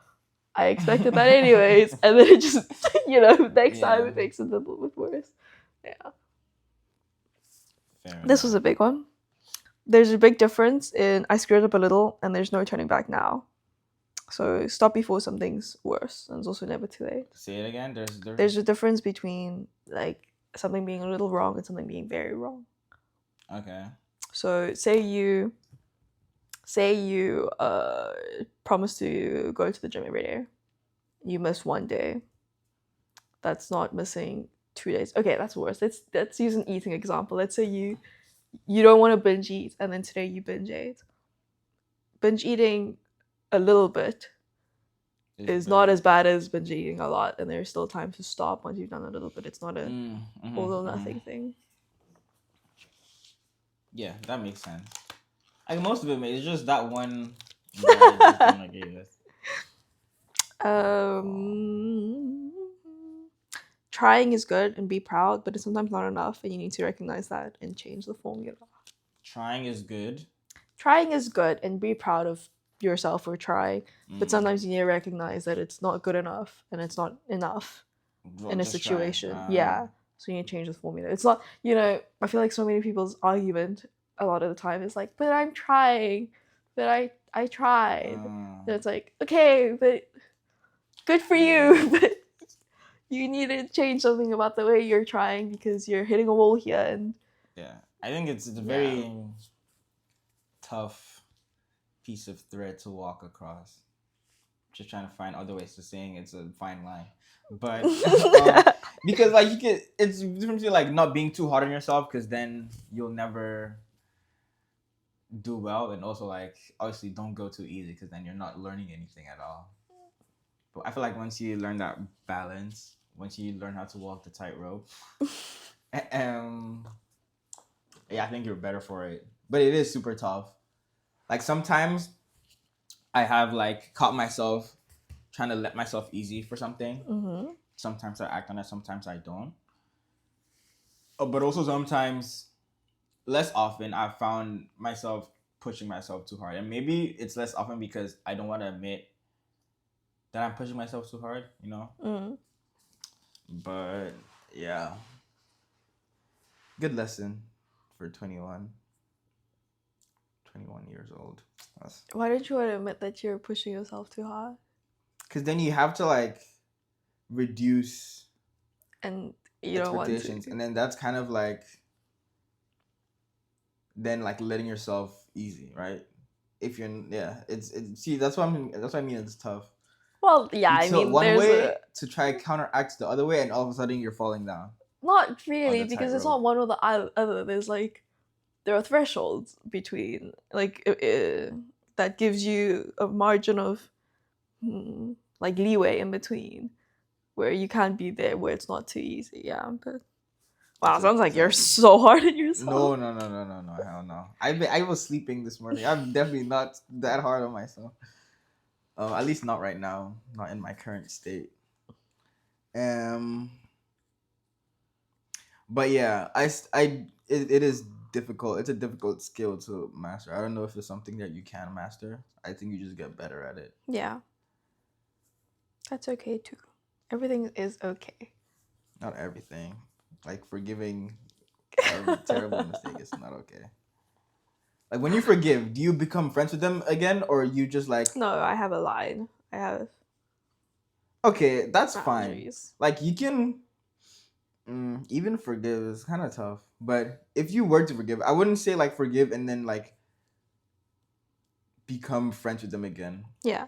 I expected that anyways, and then it just, next time Yeah, it makes it a little bit worse. Yeah, fair this was enough. a big one. There's a big difference in I screwed up a little, and there's no turning back now. So stop before something's worse, and it's also never too late. Say it again. There's a difference between like something being a little wrong and something being very wrong. Okay. So say you promise to go to the gym every day. You miss one day. That's not missing 2 days. Okay, that's worse. Let's use an eating example. Let's say you don't want to binge eat, and then today you binge ate. Binge eating a little bit It's is not better. as bad as binge eating a lot, and there's still time to stop once you've done a little bit. It's not a all or Mm. nothing thing. Yeah, that makes sense. Like most of it, mate, it's just that one that I just don't agree with. um, Trying is good and be proud, but it's sometimes not enough, and you need to recognize that and change the formula. Trying is good. Trying is good and be proud of yourself for trying, but Mm. sometimes you need to recognize that it's not good enough and it's not enough Well, in a just try. situation. Yeah. So you need to change the formula. It's not, I feel like so many people's argument a lot of the time is like, but I'm trying, but I tried. And it's like, okay, but good for Yeah. you, but you need to change something about the way you're trying because you're hitting a wall here. And Yeah. I think it's a yeah. very tough piece of thread to walk across. Just trying to find other ways to saying it's a fine line, but because like it's different between like not being too hard on yourself because then you'll never do well, and also like obviously don't go too easy because then you're not learning anything at all. But I feel like once you learn that balance, once you learn how to walk the tightrope, um, yeah, I think you're better for it. But it is super tough. Like sometimes I have like caught myself trying to let myself easy for something. Mm-hmm. Sometimes I act on it, sometimes I don't. But also sometimes, less often, I've found myself pushing myself too hard. And maybe it's less often because I don't want to admit that I'm pushing myself too hard, you know? Mm. But yeah, good lesson for 21 years old. Why don't you want to admit that you're pushing yourself too hard? Because then you have to like reduce And you don't want expectations. to. And then that's kind of like, then like letting yourself easy, right? If you're, yeah, see, that's what I mean, it's tough. Well, yeah, You I tilt mean, one there's way a. to try counteract the other way, and all of a sudden you're falling down Not on really, the because it's tightrope. not one or the other. There's like. There are thresholds between. Like, that gives you a margin of. Like, leeway in between. Where you can't be there, where it's not too easy. Yeah, but. Wow, sounds like you're Exactly. so hard on yourself. No, hell no. I was sleeping this morning. I'm definitely not that hard on myself. At least not right now. Not in my current state. Um, but yeah, it is difficult. It's a difficult skill to master. I don't know if it's something that you can master. I think you just get better at it. Yeah. That's okay too. Everything is okay. Not everything. Like forgiving a terrible mistake is not okay. Like when you forgive, do you become friends with them again, or you just like No, I have a line. I have okay, that's fine. boundaries. Like you can even forgive is kind of tough. But if you were to forgive, I wouldn't say like forgive and then like become friends with them again. Yeah.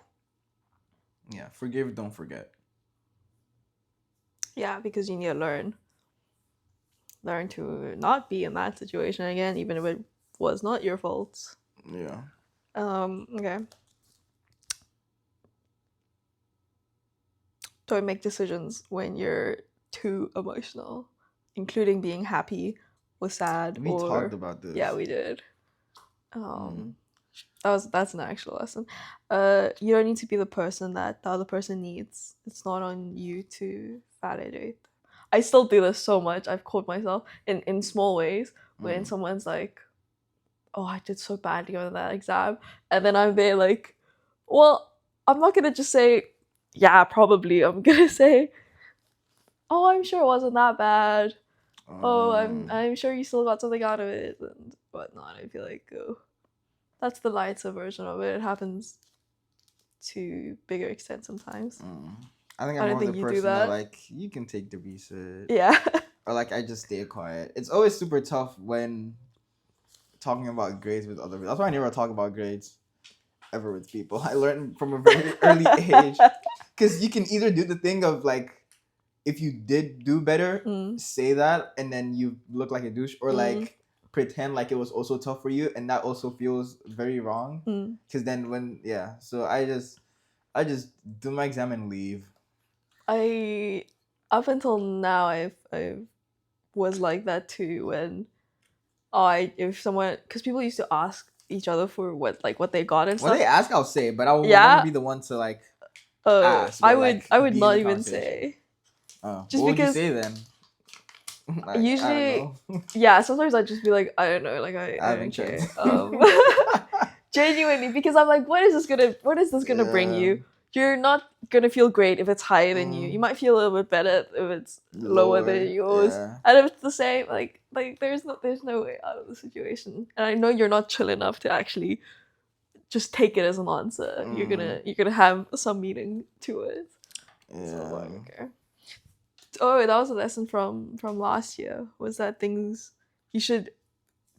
Yeah, forgive, don't forget. Yeah, because you need to learn to not be in that situation again, even if it was not your fault. Yeah. Okay. Don't make decisions when you're too emotional, including being happy or sad We talked or about this. yeah, we did. That's an actual lesson. You don't need to be the person that the other person needs. It's not on you to validate. I still do this so much. I've caught myself in small ways when someone's like, "Oh, I did so badly on that exam," and then I'm there like, "Well, I'm not gonna just say, yeah, probably. I'm gonna say, oh, I'm sure it wasn't that bad. Oh, I'm sure you still got something out of it and whatnot." I feel like, oh, that's the lighter version of it. It happens to bigger extent sometimes. I think I I'm don't more the think you do person that that. like you can take the research. Yeah. Or like I just stay quiet. It's always super tough when talking about grades with other people. That's why I never talk about grades ever with people. I learned from a very early age because you can either do the thing of like if you did do better, say that and then you look like a douche, or like pretend like it was also tough for you, and that also feels very wrong. Because then when so I just do my exam and leave. I up until now I was like that too when if someone because people used to ask each other for what they got and When stuff. they ask, I'll say, but I will never Yeah. be the one to like ask I or would like I would be in not the even conversation. say. What Just would you because say then? Like, I don't usually know. yeah, sometimes I'd just be like, I don't know, like I I don't haven't checked. care. Genuinely, because I'm like, what is this gonna bring Yeah, you? You're not gonna feel great if it's higher than you. You might feel a little bit better if it's lower than lower. yours. Yeah. And if it's the same, like there's no way out of the situation. And I know you're not chill enough to actually just take it as an answer. You're gonna have some meaning to it. So I was like, Yeah. okay. Oh, that was a lesson from last year. Was that things you should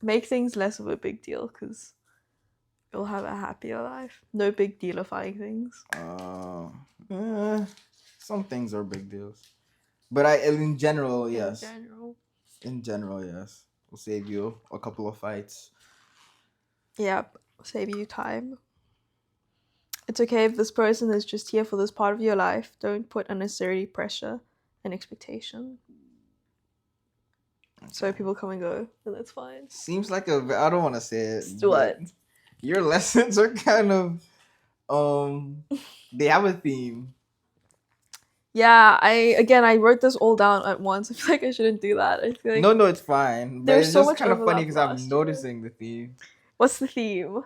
make things less of a big deal because you'll have a happier life. No big dealifying things. Eh, some things are big deals, but in general, In yes. general. In general, yes. Will save you a couple of fights. Yep. Save you time. It's okay if this person is just here for this part of your life. Don't put unnecessary pressure and expectation. Okay. So people come and go, and that's fine. Seems like I don't want to say it, What? but your lessons are kind of they have a theme. Yeah, I wrote this all down at once. I feel like I shouldn't do that. I feel like No, it's fine, but there's it's so just much kind of funny overlap because I'm last year. noticing the theme. What's the theme?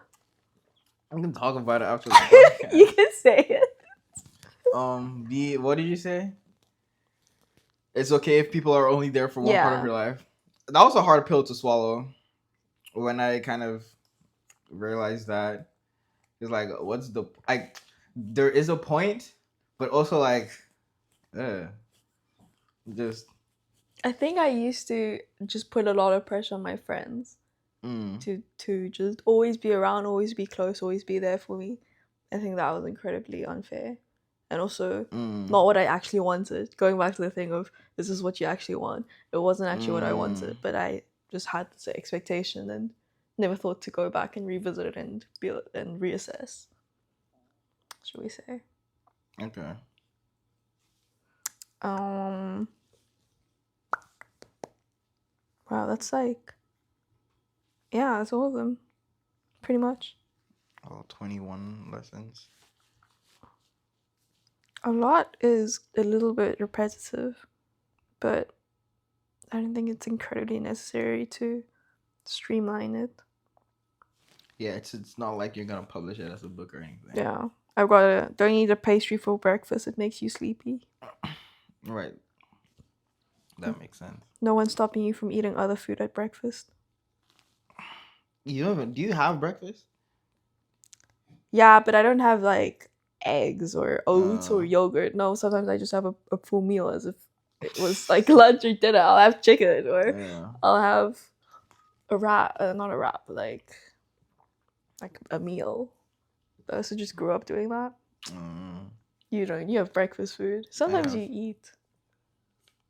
I'm gonna talk about it after the podcast. You can say it. What did you say? It's okay if people are only there for one part of Yeah. your life. That was a hard pill to swallow when I kind of realized that. It's like, what's the like? There is a point, but also like, just I think I used to just put a lot of pressure on my friends mm, to just always be around, always be close, always be there for me. I think that was incredibly unfair. And also not what I actually wanted. Going back to the thing of this is what you actually want. It wasn't actually what I wanted, but I just had this expectation and never thought to go back and revisit it and reassess. Should we say? okay. Um wow, that's like yeah, that's all of them. Pretty much. Oh, 21 lessons. A lot is a little bit repetitive, but I don't think it's incredibly necessary to streamline it. Yeah, it's not like you're gonna publish it as a book or anything. Yeah. I've got a don't eat a pastry for breakfast, it makes you sleepy. Right. That makes sense. No one's stopping you from eating other food at breakfast. You haven't? Do you have breakfast? Yeah, but I don't have like eggs or oats or Oh. yogurt. No, sometimes I just have a full meal as if it was like lunch or dinner. I'll have chicken or Yeah. I'll have a wrap, not a wrap, but like a meal. I also just grew up doing that. Mm. You don't. You have breakfast food. Sometimes have. you eat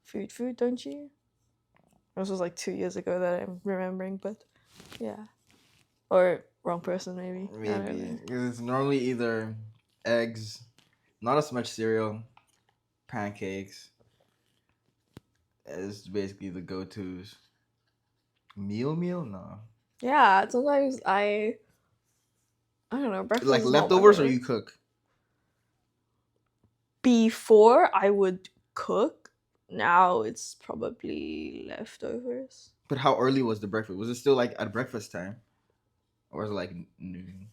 food, don't you? This was like 2 years ago that I'm remembering, but yeah. Or wrong person, maybe. I don't Maybe know. it's normally either eggs, not as much cereal, pancakes. Is basically the go-tos. Meal? No. Yeah, sometimes I don't know, breakfast Like is not my leftovers or favorite. you cook? Before I would cook, now it's probably leftovers. But how early was the breakfast? Was it still like at breakfast time, or was it like noon?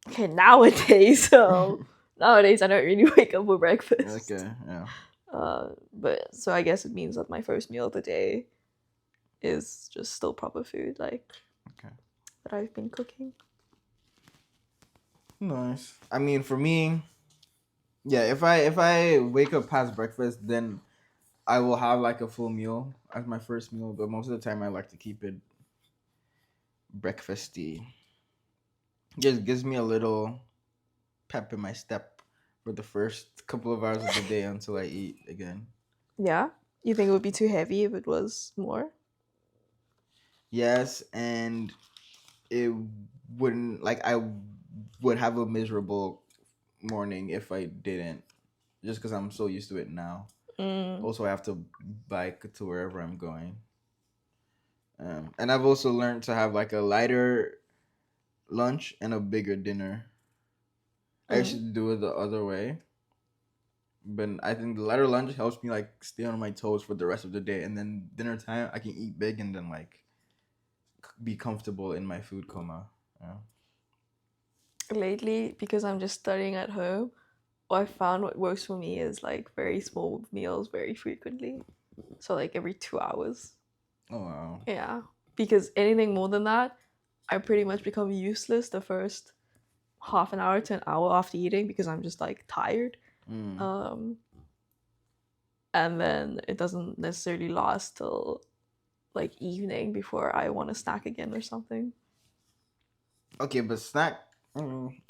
Okay, nowadays, so nowadays I don't really wake up for breakfast. Okay, yeah. But so I guess it means that my first meal of the day is just still proper food, like Okay. that I've been cooking. Nice. I mean, for me, yeah. If I wake up past breakfast, then I will have like a full meal as my first meal. But most of the time, I like to keep it breakfasty. Just gives me a little pep in my step for the first couple of hours of the day until I eat again. Yeah, you think it would be too heavy if it was more? Yes, and it wouldn't like I would have a miserable morning if I didn't, just because I'm so used to it now. Mm. Also, I have to bike to wherever I'm going. And I've also learned to have like a lighter lunch and a bigger dinner. I used to Mm. do it the other way, but I think the lighter lunch helps me like stay on my toes for the rest of the day, and then dinner time I can eat big and then like be comfortable in my food coma. Yeah. Lately, because I'm just studying at home, what I found what works for me is like very small meals very frequently. So like every 2 hours. Oh wow. Yeah. Because anything more than that, I pretty much become useless the first half an hour to an hour after eating because I'm just like tired. Mm. And then it doesn't necessarily last till like evening before I want to snack again or something. Okay, but snack.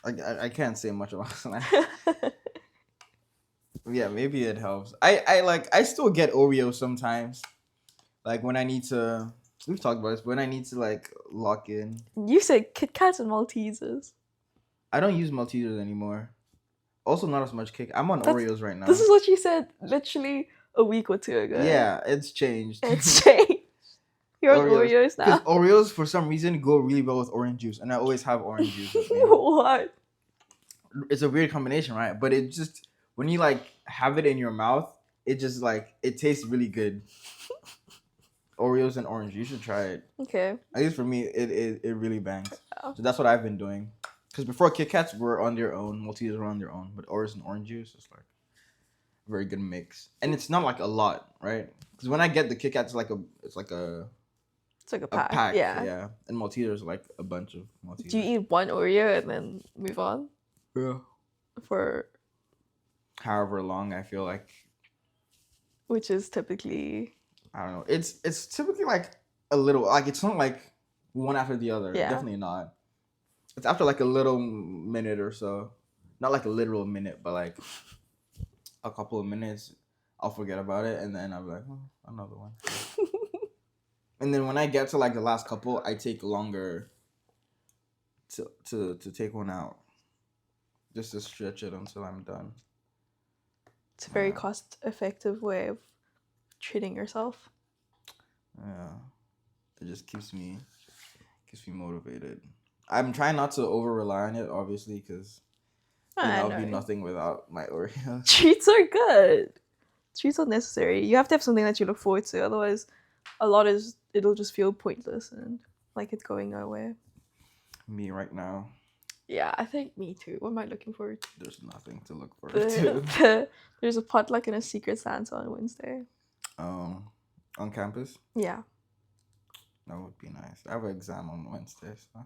I can't say much about snack. Yeah, maybe it helps. I still get Oreos sometimes. Like when I need to. We've talked about this. When I need to like lock in. You said Kit Kats and Maltesers. I don't use Maltesers anymore. Also, not as much kick. I'm on That's, Oreos right now. This is what you said literally a week or two ago. Yeah, it's changed. It's changed. You're on Oreos Because now. Oreos, for some reason, go really well with orange juice, and I always have orange juice with me. What? It's a weird combination, right? But it just when you like have it in your mouth, it just like it tastes really good. Oreos and orange. You should try it. Okay. At least for me, it really bangs. Oh. So that's what I've been doing. Because before Kit Kats were on their own, Maltesers were on their own, but Oreos and orange juice is like a very good mix, and it's not like a lot, right? Because when I get the Kit Kats, it's like a pack. Yeah. And Maltesers are like a bunch of Maltesers. Do you eat one Oreo and then move on? Yeah. For however long I feel like. Which is typically. I don't know. It's typically like a little like it's not like one after the other. Yeah. Definitely not. It's after like a little minute or so. Not like a literal minute, but like a couple of minutes, I'll forget about it, and then I'll be like, oh, another one. And then when I get to like the last couple, I take longer to take one out, just to stretch it until I'm done. It's a very cost-effective way of treating yourself. Yeah, it just keeps me motivated. I'm trying not to over rely on it, obviously, because I'll be nothing without my Oreos. Treats are good. Treats are necessary. You have to have something that you look forward to. Otherwise, a lot is it'll just feel pointless and like it's going nowhere. Me right now, Yeah, I think me too. What am I looking forward to? there's nothing to look forward to. There's a potluck and a secret Santa on Wednesday. Um, on campus, Yeah. that would be nice. I have an exam on Wednesday, so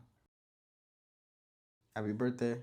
happy birthday.